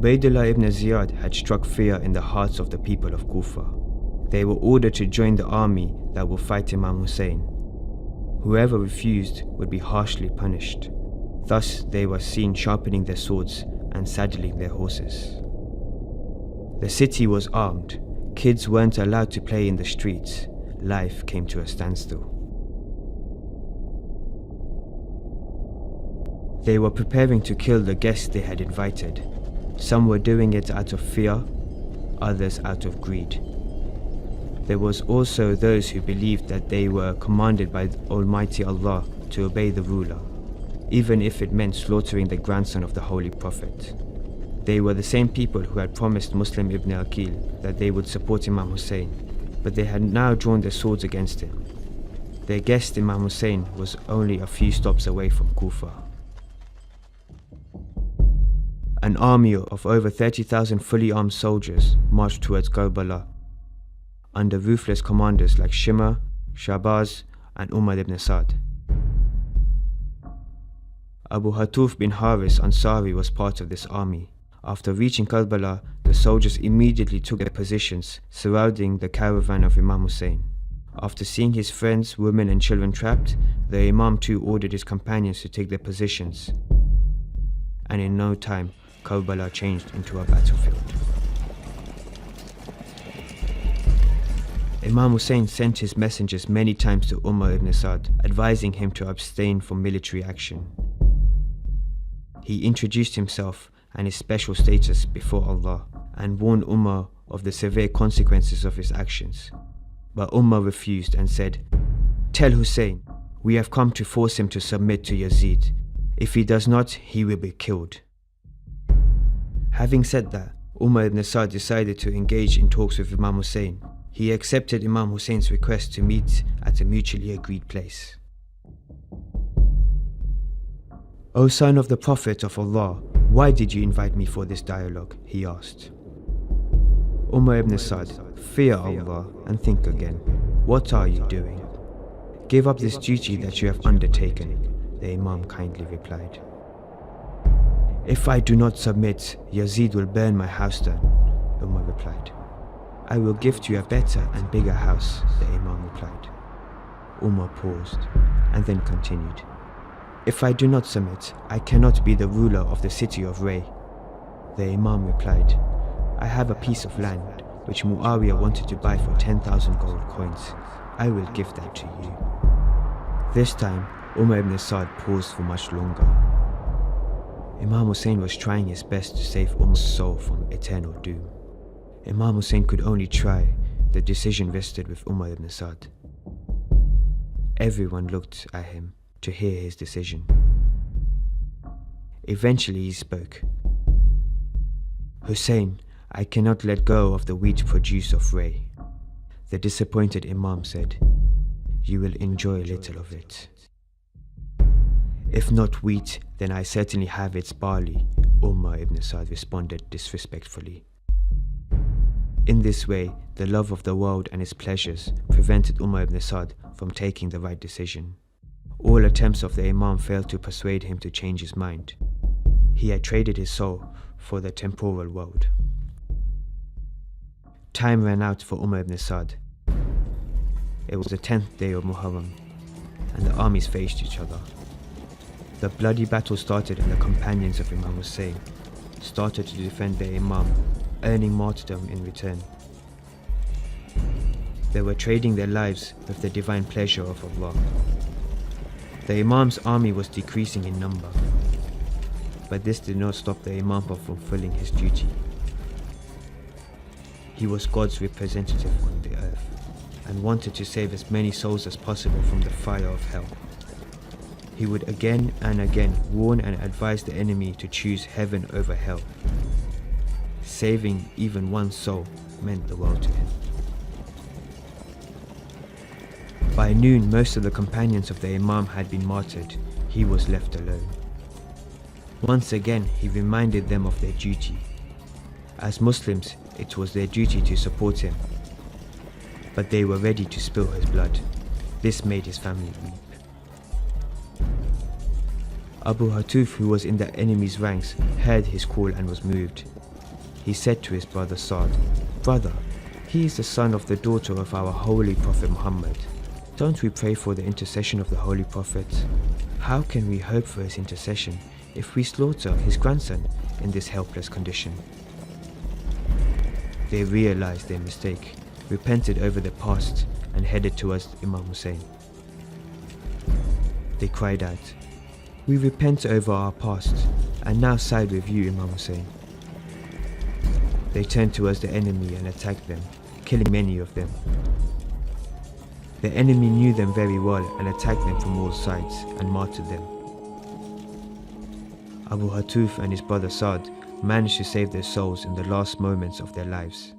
Ubaydullah ibn Ziyad had struck fear in the hearts of the people of Kufa. They were ordered to join the army that would fight Imam Hussein. Whoever refused would be harshly punished. Thus they were seen sharpening their swords and saddling their horses. The city was armed. Kids weren't allowed to play in the streets. Life came to a standstill. They were preparing to kill the guests they had invited. Some were doing it out of fear, others out of greed. There was also those who believed that they were commanded by Almighty Allah to obey the ruler, even if it meant slaughtering the grandson of the Holy Prophet. They were the same people who had promised Muslim ibn Aqil that they would support Imam Hussein, but they had now drawn their swords against him. Their guest Imam Hussein was only a few stops away from Kufa. An army of over 30,000 fully armed soldiers marched towards Karbala, under ruthless commanders like Shimr, Shahbaz and Umar ibn Sa'd. Abu Hatoof bin Haris Ansari was part of this army. After reaching Karbala, the soldiers immediately took their positions, surrounding the caravan of Imam Hussein. After seeing his friends, women and children trapped, the Imam too ordered his companions to take their positions. And in no time, Karbala changed into a battlefield. Imam Hussein sent his messengers many times to Umar ibn Sa'd, advising him to abstain from military action. He introduced himself and his special status before Allah, and warned Umar of the severe consequences of his actions. But Umar refused and said, "Tell Hussein, we have come to force him to submit to Yazid. If he does not, he will be killed." Having said that, Umar ibn Sa'd decided to engage in talks with Imam Hussein. He accepted Imam Hussein's request to meet at a mutually agreed place. "O son of the Prophet of Allah, why did you invite me for this dialogue?" he asked. Umar ibn Sa'd, "Fear Allah and think again. What are you doing? Give up this duty that you have undertaken," the Imam kindly replied. "If I do not submit, Yazid will burn my house down," Umar replied. "I will gift you a better and bigger house," the Imam replied. Umar paused and then continued, "If I do not submit, I cannot be the ruler of the city of Ray." The Imam replied, "I have a piece of land which Muawiyah wanted to buy for 10,000 gold coins. I will give that to you." This time, Umar ibn Sa'd paused for much longer. Imam Hussein was trying his best to save Umar's soul from eternal doom. Imam Hussein could only try. The decision rested with Umar ibn Sa'd. Everyone looked at him to hear his decision. Eventually he spoke. "Hussein, I cannot let go of the wheat produce of Ray." The disappointed Imam said, "You will enjoy a little of it." "If not wheat, then I certainly have its barley," Umar ibn Sa'd responded disrespectfully. In this way, the love of the world and its pleasures prevented Umar ibn Sa'd from taking the right decision. All attempts of the Imam failed to persuade him to change his mind. He had traded his soul for the temporal world. Time ran out for Umar ibn Sa'd. It was the 10th day of Muharram, and the armies faced each other. The bloody battle started, and the companions of Imam Hussein started to defend their Imam, earning martyrdom in return. They were trading their lives with the divine pleasure of Allah. The Imam's army was decreasing in number, but this did not stop the Imam from fulfilling his duty. He was God's representative on the earth, and wanted to save as many souls as possible from the fire of hell. He would again and again warn and advise the enemy to choose heaven over hell. Saving even one soul meant the world to him. By noon, most of the companions of the Imam had been martyred. He was left alone. Once again, he reminded them of their duty. As Muslims, it was their duty to support him, but they were ready to spill his blood. This made his family weep. Abu Hatoof, who was in the enemy's ranks, heard his call and was moved. he said to his brother Saad, "Brother, he is the son of the daughter of our holy Prophet Muhammad. Don't we pray for the intercession of the Holy Prophet? How can we hope for his intercession if we slaughter his grandson in this helpless condition?" They realized their mistake, repented over their past, and headed towards Imam Hussein. They cried out, "We repent over our past, and now side with you, Imam Hussein." They turned towards the enemy and attacked them, killing many of them. The enemy knew them very well and attacked them from all sides and martyred them. Abu Hatoof and his brother Saad managed to save their souls in the last moments of their lives.